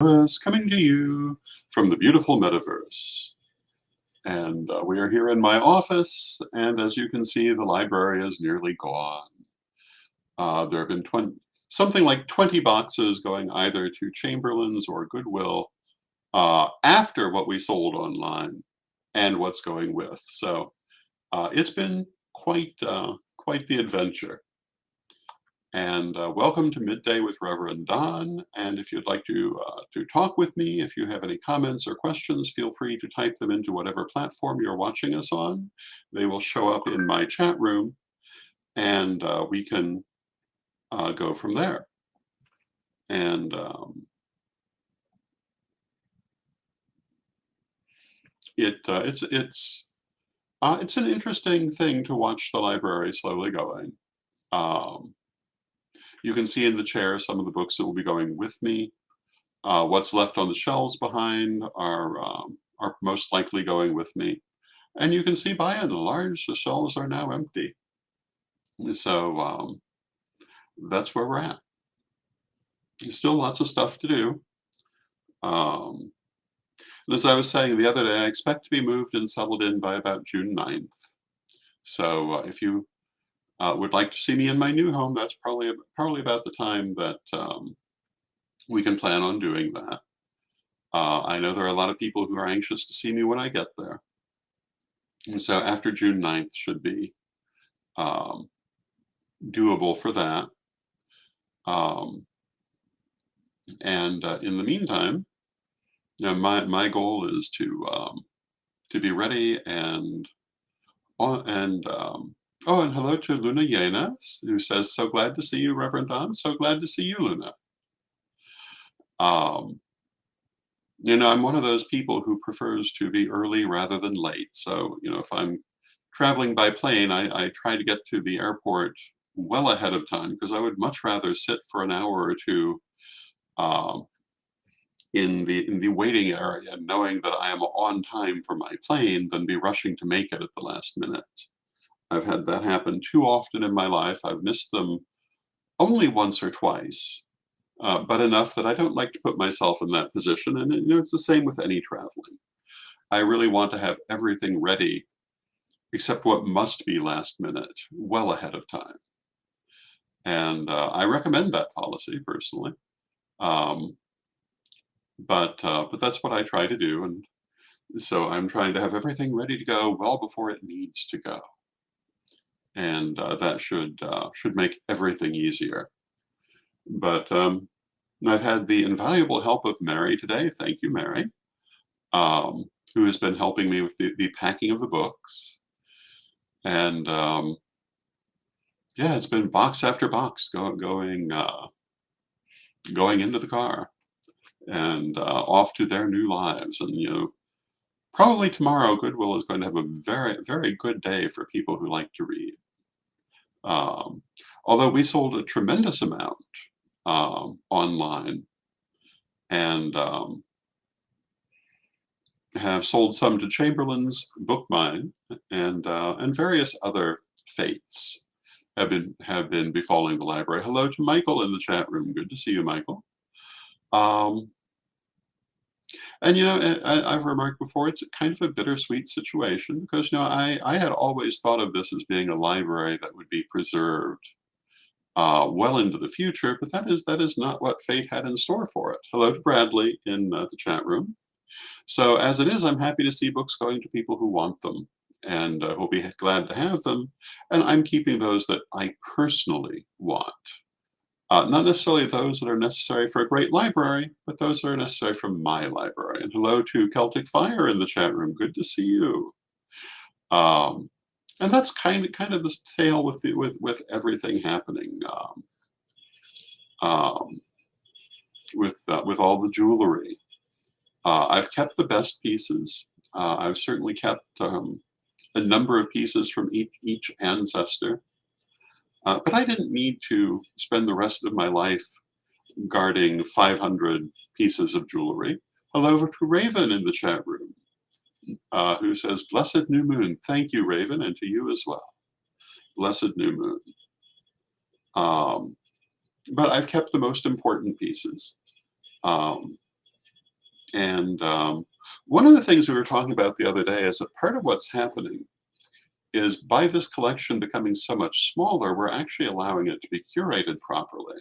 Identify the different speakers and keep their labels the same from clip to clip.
Speaker 1: Is coming to you from the beautiful metaverse. And we are here in my office, and as you can see, the library is nearly gone. There have been something like 20 boxes going either to Chamberlain's or Goodwill after what we sold online and what's going with. So it's been quite the adventure. And welcome to Midday with Rev Don. And if you'd like to talk with me, if you have any comments or questions, feel free to type them into whatever platform you're watching us on. They will show up in my chat room, and we can go from there. And it's an interesting thing to watch the library slowly going. Um, you can see in the chair some of the books that will be going with me. What's left on the shelves behind are most likely going with me. And you can see by and large, the shelves are now empty. So that's where we're at. There's still lots of stuff to do. Um, and as I was saying the other day, I expect to be moved and settled in by about June 9th. So if you would like to see me in my new home, that's probably about the time that we can plan on doing that. I know there are a lot of people who are anxious to see me when I get there. And so after June 9th should be um, doable for that. Um, and in the meantime, my goal is to be ready and oh, and hello to Luna Yena, who says, "So glad to see you, Reverend Don. So glad to see you, Luna." Um, I'm one of those people who prefers to be early rather than late. So, if I'm traveling by plane, I try to get to the airport well ahead of time because I would much rather sit for an hour or two um, in the waiting area, knowing that I am on time for my plane, than be rushing to make it at the last minute. I've had that happen too often in my life. I've missed them only once or twice, but enough that I don't like to put myself in that position. And it's the same with any traveling. I really want to have everything ready except what must be last minute, well ahead of time. And I recommend that policy personally. Um, but that's what I try to do, and so I'm trying to have everything ready to go well before it needs to go, and that should make everything easier. But I've had the invaluable help of Mary today. Thank you, Mary, who has been helping me with the packing of the books, and yeah, it's been box after box going into the car and off to their new lives. And probably tomorrow, Goodwill is going to have a very, very good day for people who like to read. Um, Although we sold a tremendous amount online and have sold some to Chamberlain's, Book Mine, and various other fates have been befalling the library. Hello to Michael in the chat room. Good to see you, Michael. Um, And I've remarked before, it's kind of a bittersweet situation because I had always thought of this as being a library that would be preserved well into the future, but that is not what fate had in store for it. Hello to Bradley in the chat room. So as it is, I'm happy to see books going to people who want them and who'll be glad to have them, and I'm keeping those that I personally want. Not necessarily those that are necessary for a great library, but those that are necessary for my library. And hello to Celtic Fire in the chat room. Good to see you. Um, and that's kind of the tale with everything happening um, with all the jewelry. I've kept the best pieces. I've certainly kept a number of pieces from each ancestor. But I didn't need to spend the rest of my life guarding 500 pieces of jewelry. Hello to Raven in the chat room, who says, "Blessed new moon." Thank you, Raven, and to you as well. Blessed new moon. Um, but I've kept the most important pieces. Um, And one of the things we were talking about the other day is that part of what's happening is by this collection becoming so much smaller, we're actually allowing it to be curated properly,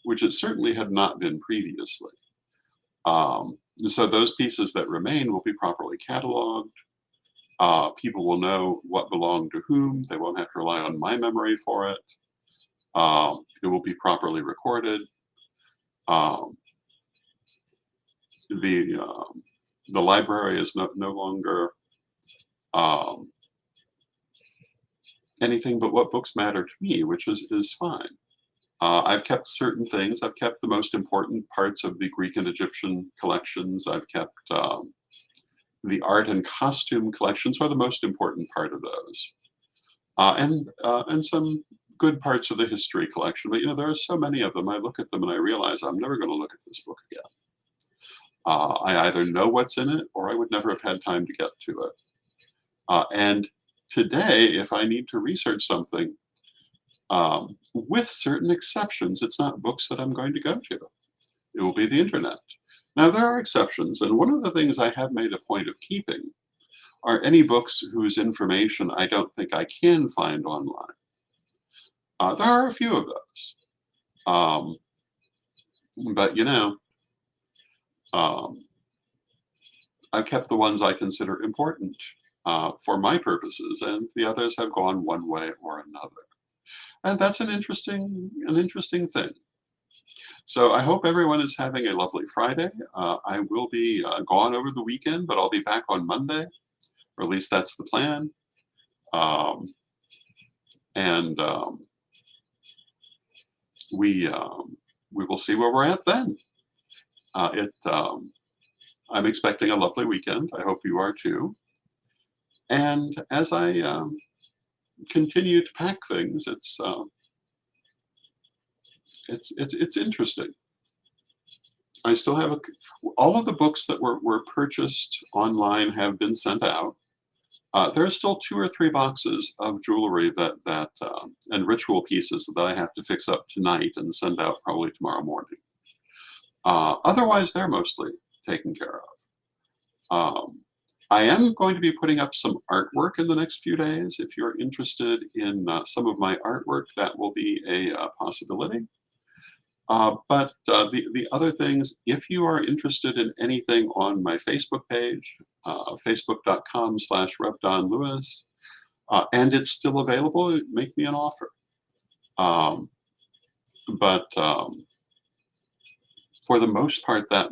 Speaker 1: which it certainly had not been previously. So those pieces that remain will be properly cataloged. People will know what belonged to whom. They won't have to rely on my memory for it. It will be properly recorded. Um, the the library is no longer um, anything but what books matter to me, which is fine. I've kept certain things. I've kept the most important parts of the Greek and Egyptian collections. I've kept the art and costume collections are the most important part of those, and some good parts of the history collection. But there are so many of them. I look at them and I realize I'm never going to look at this book again. I either know what's in it or I would never have had time to get to it. And today, if I need to research something, with certain exceptions, it's not books that I'm going to go to. It will be the internet. Now, there are exceptions, and one of the things I have made a point of keeping are any books whose information I don't think I can find online. There are a few of those. Um, but, um, I've kept the ones I consider important for my purposes, and the others have gone one way or another. And that's an interesting thing. So I hope everyone is having a lovely Friday. I will be gone over the weekend, but I'll be back on Monday, or at least that's the plan. Um, and we will see where we're at then. I'm expecting a lovely weekend. I hope you are too. And as I continue to pack things, it's interesting. I still have all of the books that were purchased online have been sent out. There are still 2 or 3 boxes of jewelry and ritual pieces that I have to fix up tonight and send out probably tomorrow morning. Otherwise, they're mostly taken care of. I am going to be putting up some artwork in the next few days. If you're interested in some of my artwork, that will be a possibility. But the other things, if you are interested in anything on my Facebook page, facebook.com/Rev Don Lewis, and it's still available, make me an offer. Um, but for the most part, that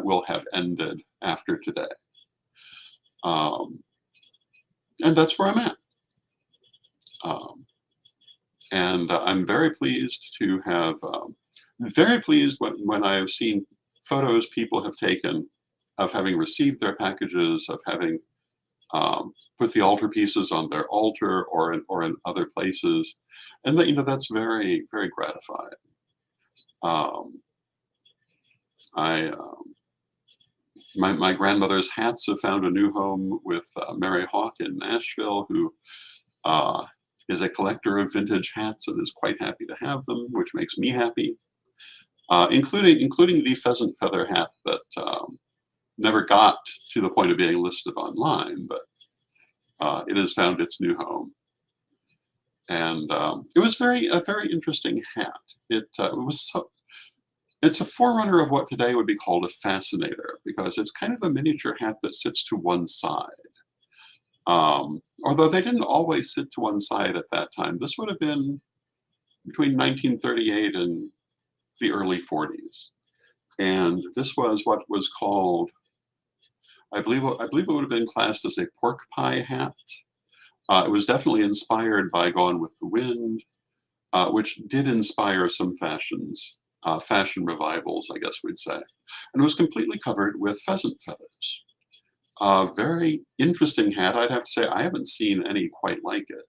Speaker 1: will have ended after today, um, and that's where I'm at. Um, and I'm very pleased to have very pleased when I have seen photos people have taken of having received their packages, of having put the altar pieces on their altar or in other places, and that's very very gratifying. Um, I my grandmother's hats have found a new home with Mary Hawk in Nashville, who uh, is a collector of vintage hats and is quite happy to have them, which makes me happy. Including the pheasant feather hat that never got to the point of being listed online, but it has found its new home. And it was a very interesting hat. It's a forerunner of what today would be called a fascinator, because it's kind of a miniature hat that sits to one side. Although they didn't always sit to one side at that time. This would have been between 1938 and the early 40s. And this was what was called, I believe it would have been classed as a pork pie hat. It was definitely inspired by Gone with the Wind, which did inspire some fashion revivals, I guess we'd say. And it was completely covered with pheasant feathers. Very interesting hat. I'd have to say I haven't seen any quite like it.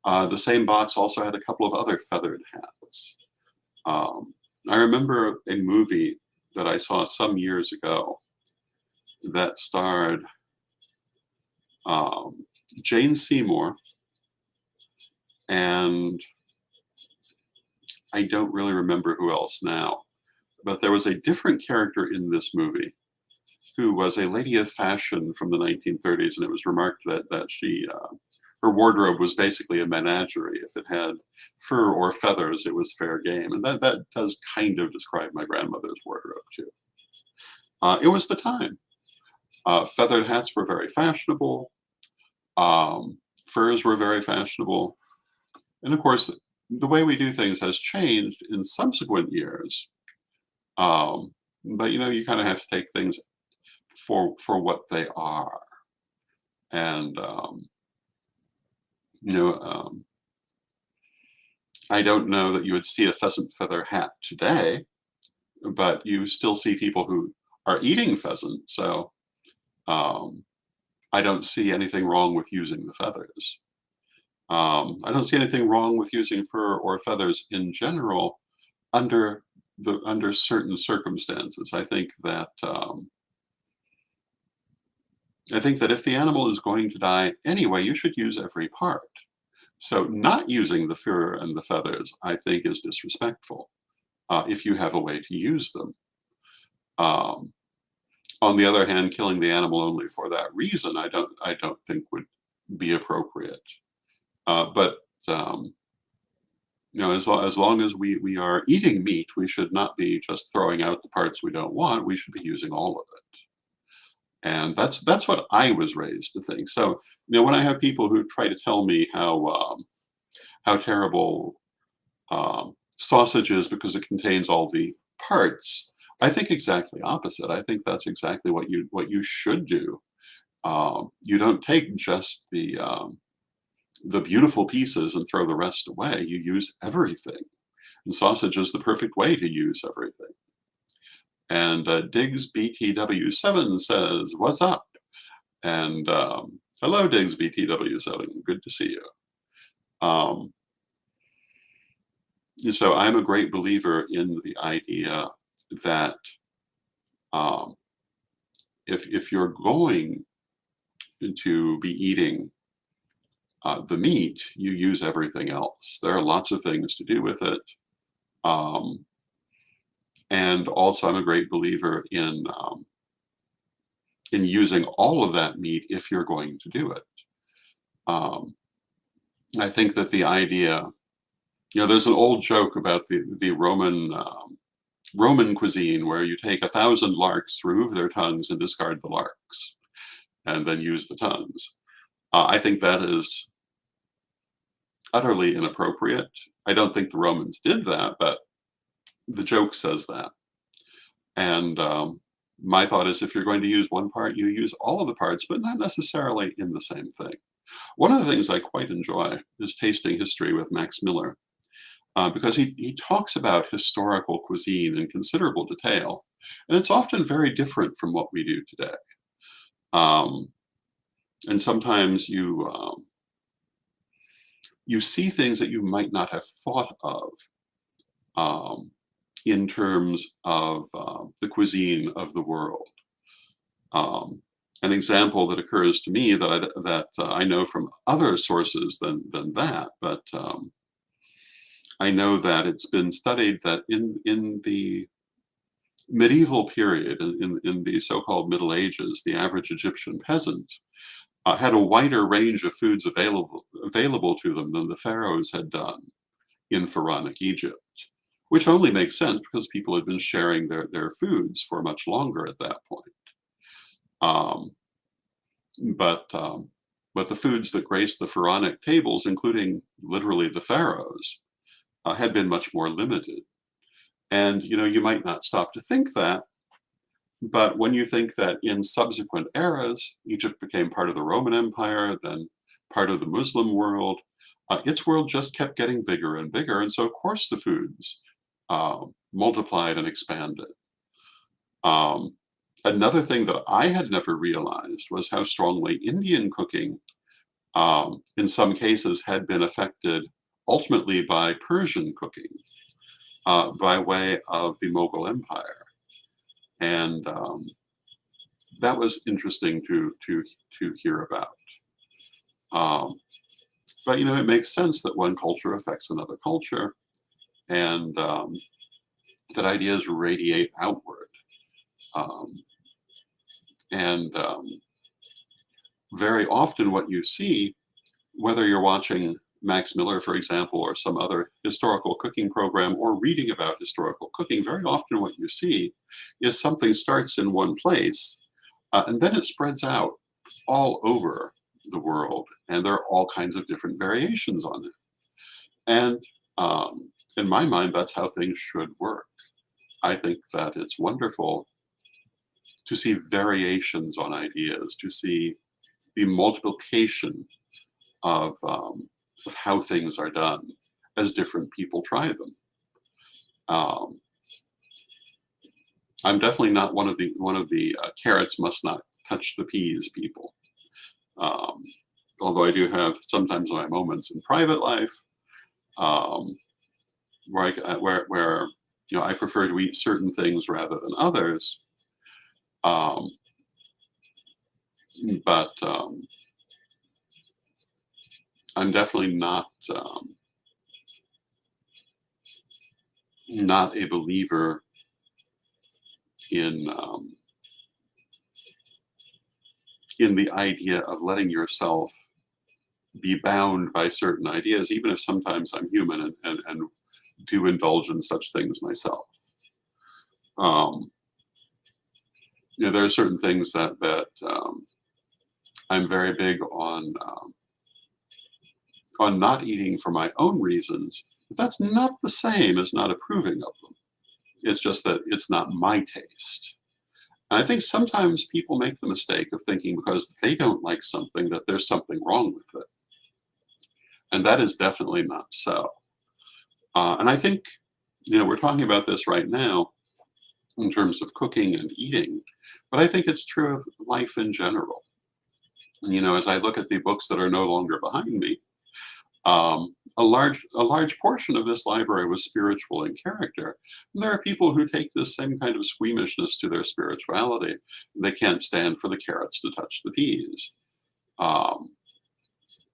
Speaker 1: The same box also had a couple of other feathered hats. I remember a movie that I saw some years ago that starred um, Jane Seymour, and I don't really remember who else now. But there was a different character in this movie who was a lady of fashion from the 1930s, and it was remarked that she her wardrobe was basically a menagerie. If it had fur or feathers, it was fair game, and that does kind of describe my grandmother's wardrobe too. It was the time. Feathered hats were very fashionable. Furs were very fashionable, and of course, the way we do things has changed in subsequent years. Um, but you kind of have to take things for what they are. And you know, um, I don't know that you would see a pheasant feather hat today, but you still see people who are eating pheasant. So um, I don't see anything wrong with using the feathers. I don't see anything wrong with using fur or feathers in general under under certain circumstances. I think that if the animal is going to die anyway, you should use every part. So not using the fur and the feathers, I think, is disrespectful if you have a way to use them. Um, on the other hand, killing the animal only for that reason, I don't think would be appropriate. But as long as we are eating meat, we should not be just throwing out the parts we don't want. We should be using all of it. And that's what I was raised to think. So, when I have people who try to tell me how terrible sausage is because it contains all the parts, I think exactly opposite. I think that's exactly what you should do. You don't take just the beautiful pieces and throw the rest away. You use everything, and sausage is the perfect way to use everything. And Diggs BTW7 says, "What's up?" And hello, Diggs BTW7. Good to see you. Um, so I'm a great believer in the idea that um, if you're going to be eating the meat, you use everything else. There are lots of things to do with it. Um, and also, I'm a great believer in using all of that meat if you're going to do it. Um, I think that the idea, there's an old joke about the Roman cuisine where you take 1,000 larks, remove their tongues, and discard the larks, and then use the tongues. I think that is utterly inappropriate. I don't think the Romans did that, but the joke says that. And my thought is, if you're going to use one part, you use all of the parts, but not necessarily in the same thing. One of the things I quite enjoy is tasting history with Max Miller, because he talks about historical cuisine in considerable detail, and it's often very different from what we do today. Um, and sometimes you see things that you might not have thought of um, in terms of the cuisine of the world. Um, an example that occurs to me that I know from other sources than that, but I know that it's been studied that in the medieval period, in the so-called Middle Ages, the average Egyptian peasant had a wider range of foods available to them than the pharaohs had done in pharaonic Egypt, which only makes sense because people had been sharing their foods for much longer at that point. Um, but but the foods that graced the pharaonic tables, including literally the pharaohs, had been much more limited. And you might not stop to think that, but when you think that in subsequent eras, Egypt became part of the Roman Empire, then part of the Muslim world, its world just kept getting bigger and bigger, and so of course the foods multiplied and expanded. Um, Another thing that I had never realized was how strongly Indian cooking, in some cases, had been affected ultimately by Persian cooking by way of the Mughal Empire, and that was interesting to hear about. Um, but it makes sense that one culture affects another culture, and that ideas radiate outward. Um, and Very often, what you see, whether you're watching Max Miller, for example, or some other historical cooking program, or reading about historical cooking, very often what you see is something starts in one place and then it spreads out all over the world. And there are all kinds of different variations on it. And in my mind, that's how things should work. I think that it's wonderful to see variations on ideas, to see the multiplication of how things are done as different people try them. Um, I'm definitely not one of the carrots must not touch the peas people. Um, Although I do have sometimes my moments in private life um, where I prefer to eat certain things rather than others. Um, but I'm definitely not a believer in in the idea of letting yourself be bound by certain ideas, even if sometimes I'm human and do indulge in such things myself. Um, there are certain things that I'm very big on not eating for my own reasons. But that's not the same as not approving of them. It's just that it's not my taste. And I think sometimes people make the mistake of thinking because they don't like something that there's something wrong with it. And that is definitely not so. And I think, we're talking about this right now in terms of cooking and eating, but I think it's true of life in general. And, as I look at the books that are no longer behind me, a large portion of this library was spiritual in character. And there are people who take this same kind of squeamishness to their spirituality. They can't stand for the carrots to touch the peas. Um,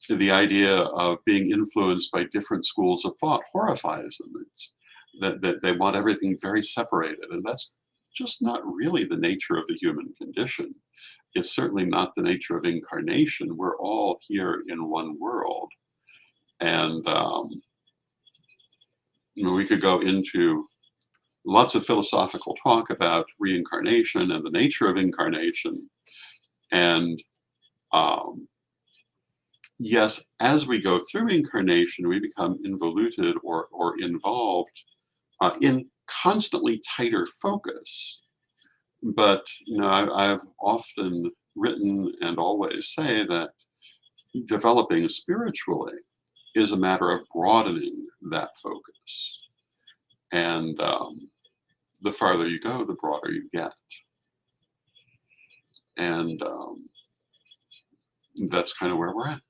Speaker 1: the idea of being influenced by different schools of thought horrifies them. It's that they want everything very separated, and that's just not really the nature of the human condition. It's certainly not the nature of incarnation. We're all here in one world. And we could go into lots of philosophical talk about reincarnation and the nature of incarnation. And yes, as we go through incarnation, we become involuted or involved in constantly tighter focus. But I've often written and always say that developing spiritually is a matter of broadening that focus. And the farther you go, the broader you get. And that's kind of where we're at.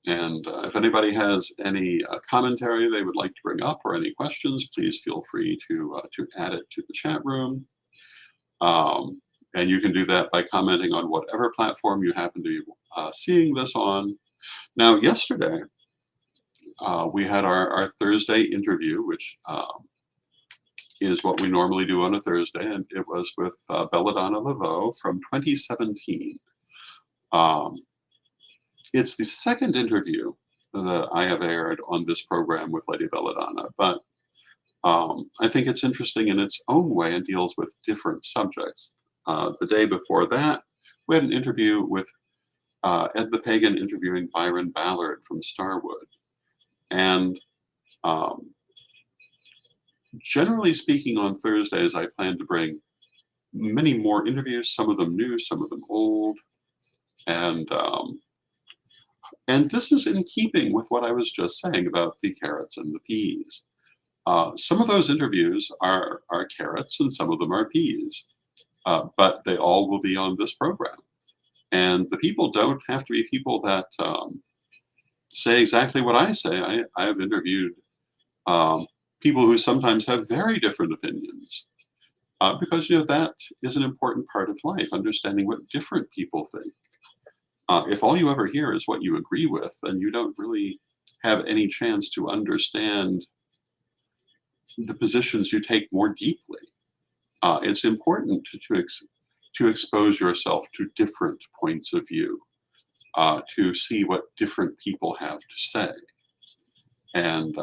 Speaker 1: And if anybody has any commentary they would like to bring up or any questions, please feel free to add it to the chat room. And you can do that by commenting on whatever platform you happen to be seeing this on. Now, yesterday, we had our Thursday interview, which is what we normally do on a Thursday, and it was with Belladonna Laveau from 2017. It's the second interview that I have aired on this program with Lady Belladonna, but I think it's interesting in its own way and deals with different subjects. The day before that, we had an interview with Ed the Pagan interviewing Byron Ballard from Starwood. And generally speaking, on Thursdays, I plan to bring many more interviews, some of them new, some of them old. And this is in keeping with what I was just saying about the carrots and the peas. Some of those interviews are carrots and some of them are peas, but they all will be on this program. And the people don't have to be people that say exactly what I say. I have interviewed people who sometimes have very different opinions because that is an important part of life, understanding what different people think. If all you ever hear is what you agree with, then you don't really have any chance to understand the positions you take more deeply. It's important to expose yourself to different points of view, to see what different people have to say. And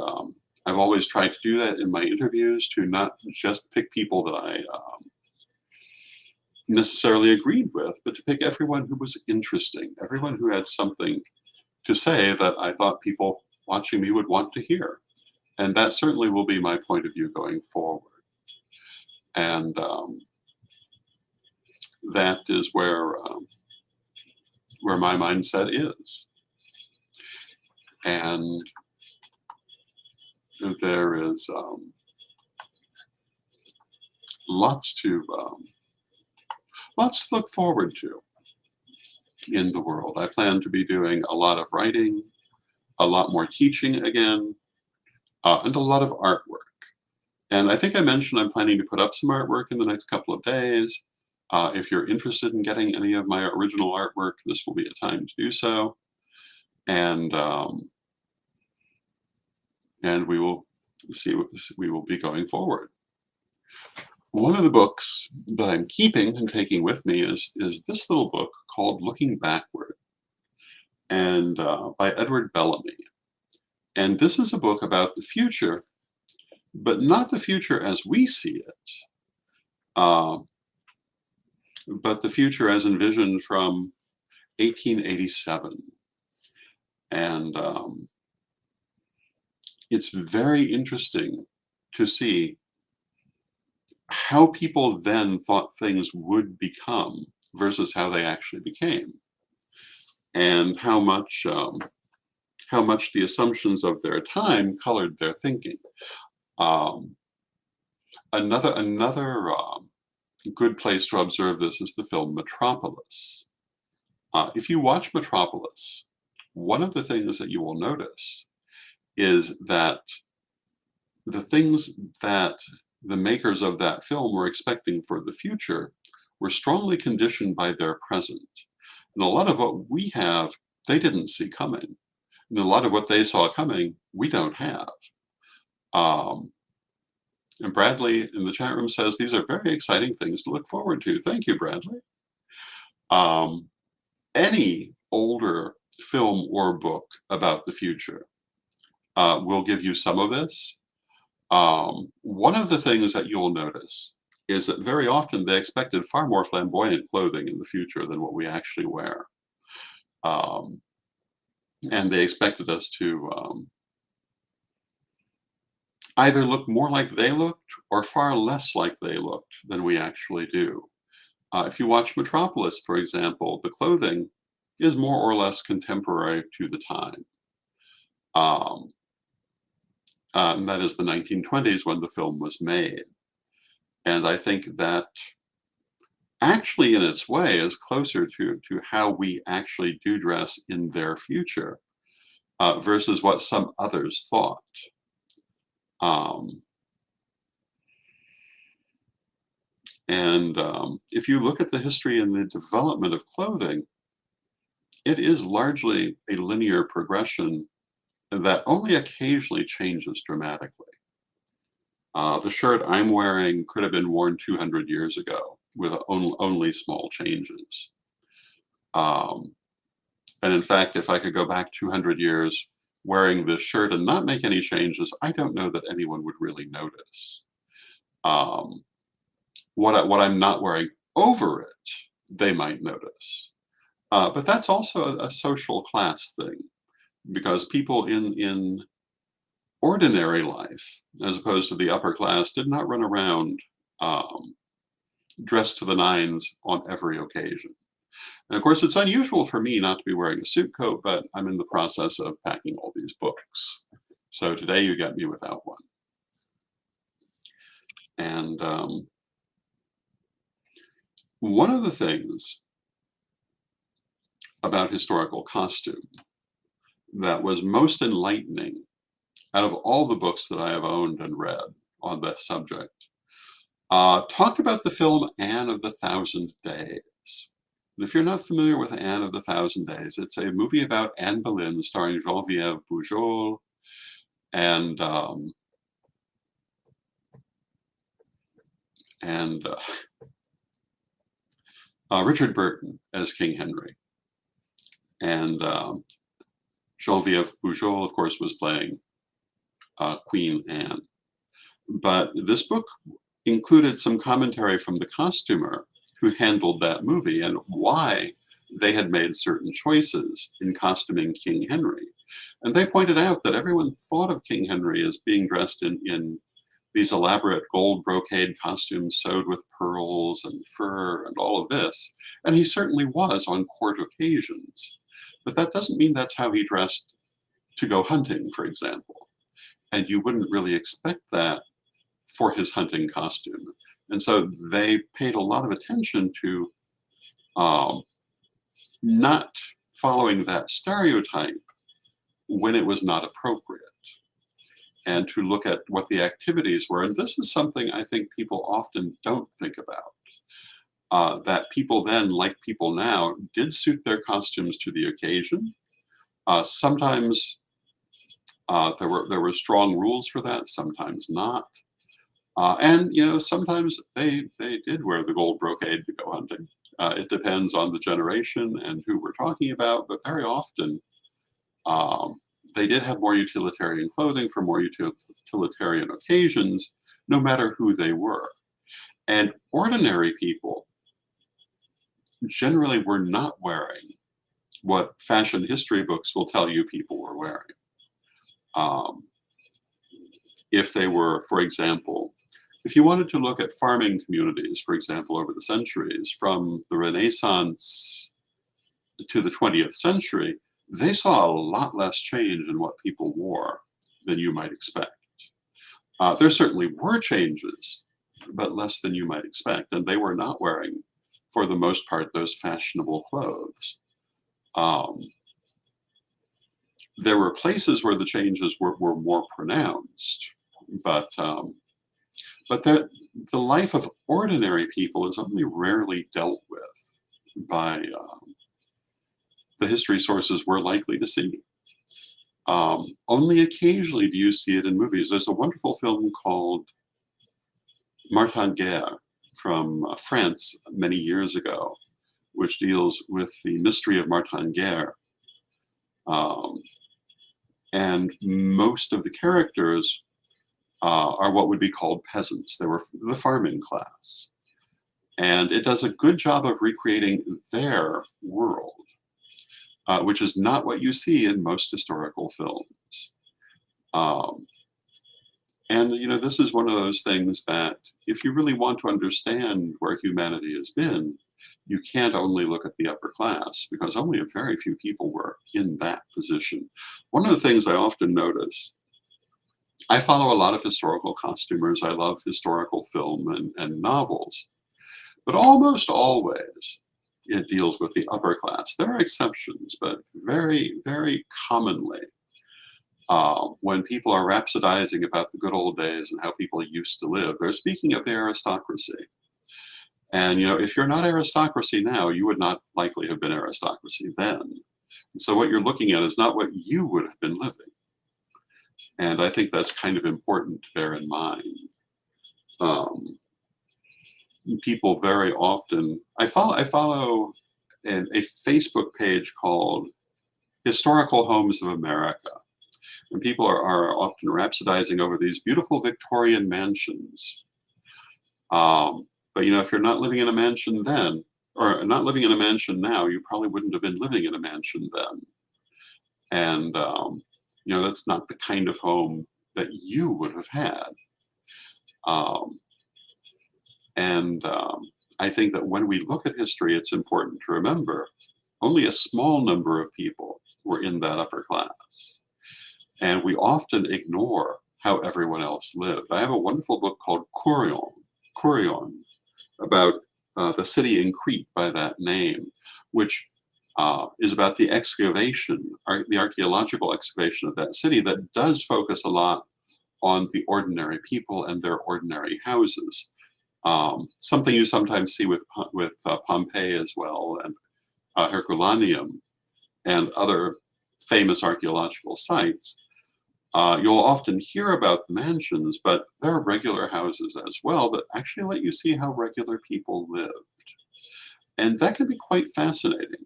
Speaker 1: I've always tried to do that in my interviews, to not just pick people that I necessarily agreed with, but to pick everyone who was interesting, everyone who had something to say that I thought people watching me would want to hear. And that certainly will be my point of view going forward. And that is where my mindset is. And there is lots to look forward to in the world. I plan to be doing a lot of writing, a lot more teaching again, and a lot of artwork. And I think I mentioned I'm planning to put up some artwork in the next couple of days. If you're interested in getting any of my original artwork, this will be a time to do so. And we will see. We will be going forward. One of the books that I'm keeping and taking with me is this little book called Looking Backward, and by Edward Bellamy. And this is a book about the future, but not the future as we see it, but the future as envisioned from 1887. And it's very interesting to see how people then thought things would become versus how they actually became, and how much the assumptions of their time colored their thinking. Another good place to observe this is the film Metropolis. If you watch Metropolis, one of the things that you will notice is that the things that the makers of that film were expecting for the future were strongly conditioned by their present. And a lot of what we have, they didn't see coming. And a lot of what they saw coming, we don't have. And Bradley in the chat room says, these are very exciting things to look forward to. Thank you, Bradley. Any older film or book about the future will give you some of this. One of the things that you'll notice is that very often they expected far more flamboyant clothing in the future than what we actually wear. And they expected us to either look more like they looked or far less like they looked than we actually do. If you watch Metropolis, for example, the clothing is more or less contemporary to the time. And that is the 1920s when the film was made. And I think that actually, in its way, is closer to how we actually do dress in their future versus what some others thought. If you look at the history and the development of clothing, it is largely a linear progression that only occasionally changes dramatically. The shirt I'm wearing could have been worn 200 years ago with only small changes. And in fact, if I could go back 200 years wearing this shirt and not make any changes, I don't know that anyone would really notice. What I'm not wearing over it, they might notice. But that's also a social class thing, because people in ordinary life, as opposed to the upper class, did not run around dressed to the nines on every occasion. And of course, it's unusual for me not to be wearing a suit coat, but I'm in the process of packing all these books. So today you get me without one. And one of the things about historical costume that was most enlightening out of all the books that I have owned and read on that subject talked about the film Anne of the Thousand Days. And if you're not familiar with Anne of the Thousand Days, it's a movie about Anne Boleyn starring Geneviève Bujold and and Richard Burton as King Henry, and Geneviève Bujold, of course, was playing Queen Anne. But this book included some commentary from the costumer who handled that movie and why they had made certain choices in costuming King Henry. And they pointed out that everyone thought of King Henry as being dressed in these elaborate gold brocade costumes sewed with pearls and fur and all of this. And he certainly was on court occasions. But that doesn't mean that's how he dressed to go hunting, for example. And you wouldn't really expect that for his hunting costume. And so they paid a lot of attention to not following that stereotype when it was not appropriate, and to look at what the activities were. And this is something I think people often don't think about, that people then, like people now, did suit their costumes to the occasion. Sometimes there were strong rules for that, sometimes not. And sometimes they did wear the gold brocade to go hunting. It depends on the generation and who we're talking about, but very often they did have more utilitarian clothing for more utilitarian occasions, no matter who they were. And ordinary people generally were not wearing what fashion history books will tell you people were wearing. If they were, for example, if you wanted to look at farming communities, for example, over the centuries, from the Renaissance to the 20th century, they saw a lot less change in what people wore than you might expect. There certainly were changes, but less than you might expect, and they were not wearing, for the most part, those fashionable clothes. There were places where the changes were more pronounced, but the life of ordinary people is only rarely dealt with by the history sources we're likely to see. Only occasionally do you see it in movies. There's a wonderful film called Martin Guerre from France many years ago, which deals with the mystery of Martin Guerre. And most of the characters are what would be called peasants. They were the farming class. And it does a good job of recreating their world, which is not what you see in most historical films. And this is one of those things that if you really want to understand where humanity has been, you can't only look at the upper class, because only a very few people were in that position. One of the things I often notice, I follow a lot of historical costumers. I love historical film and novels, but almost always it deals with the upper class. There are exceptions, but very, very commonly, when people are rhapsodizing about the good old days and how people used to live, they're speaking of the aristocracy. And if you're not aristocracy now, you would not likely have been aristocracy then. And so what you're looking at is not what you would have been living. And I think that's kind of important to bear in mind. People very often, I follow a Facebook page called Historical Homes of America. And people are often rhapsodizing over these beautiful Victorian mansions. But if you're not living in a mansion then, or not living in a mansion now, you probably wouldn't have been living in a mansion then. And that's not the kind of home that you would have had. I think that when we look at history, it's important to remember only a small number of people were in that upper class. And we often ignore how everyone else lived. I have a wonderful book called Kourion, about the city in Crete by that name, which is about the the archaeological excavation of that city that does focus a lot on the ordinary people and their ordinary houses. Something you sometimes see with Pompeii as well, and Herculaneum, and other famous archaeological sites. You'll often hear about the mansions, but there are regular houses as well that actually let you see how regular people live. And that can be quite fascinating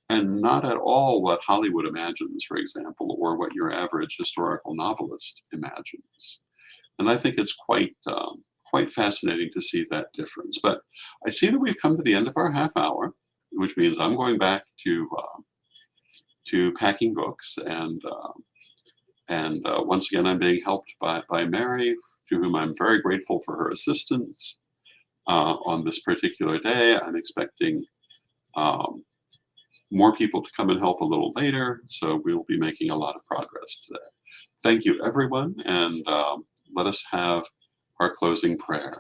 Speaker 1: and not at all what Hollywood imagines, for example, or what your average historical novelist imagines. And I think it's quite fascinating to see that difference. But I see that we've come to the end of our half hour, which means I'm going back to packing books, and once again, I'm being helped by Mary, to whom I'm very grateful for her assistance on this particular day. I'm expecting um, more people to come and help a little later, so we'll be making a lot of progress today. Thank you, everyone, and let us have our closing prayer.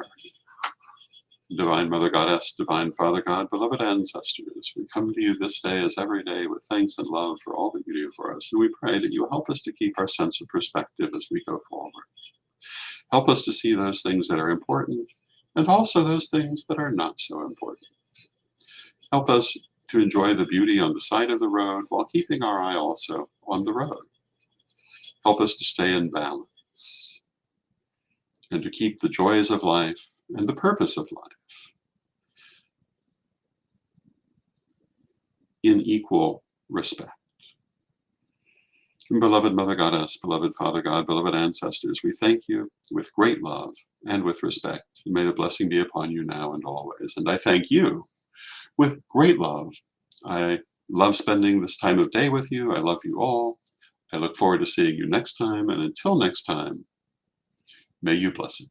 Speaker 1: Divine Mother Goddess, Divine Father God, beloved ancestors, we come to you this day as every day with thanks and love for all that you do for us, and we pray that you help us to keep our sense of perspective as we go forward. Help us to see those things that are important and also those things that are not so important. Help us to enjoy the beauty on the side of the road while keeping our eye also on the road. Help us to stay in balance and to keep the joys of life and the purpose of life in equal respect. And beloved Mother Goddess, beloved Father God, beloved ancestors, we thank you with great love and with respect. And may the blessing be upon you now and always. And I thank you with great love. I love spending this time of day with you. I love you all. I look forward to seeing you next time. And until next time, may you bless it.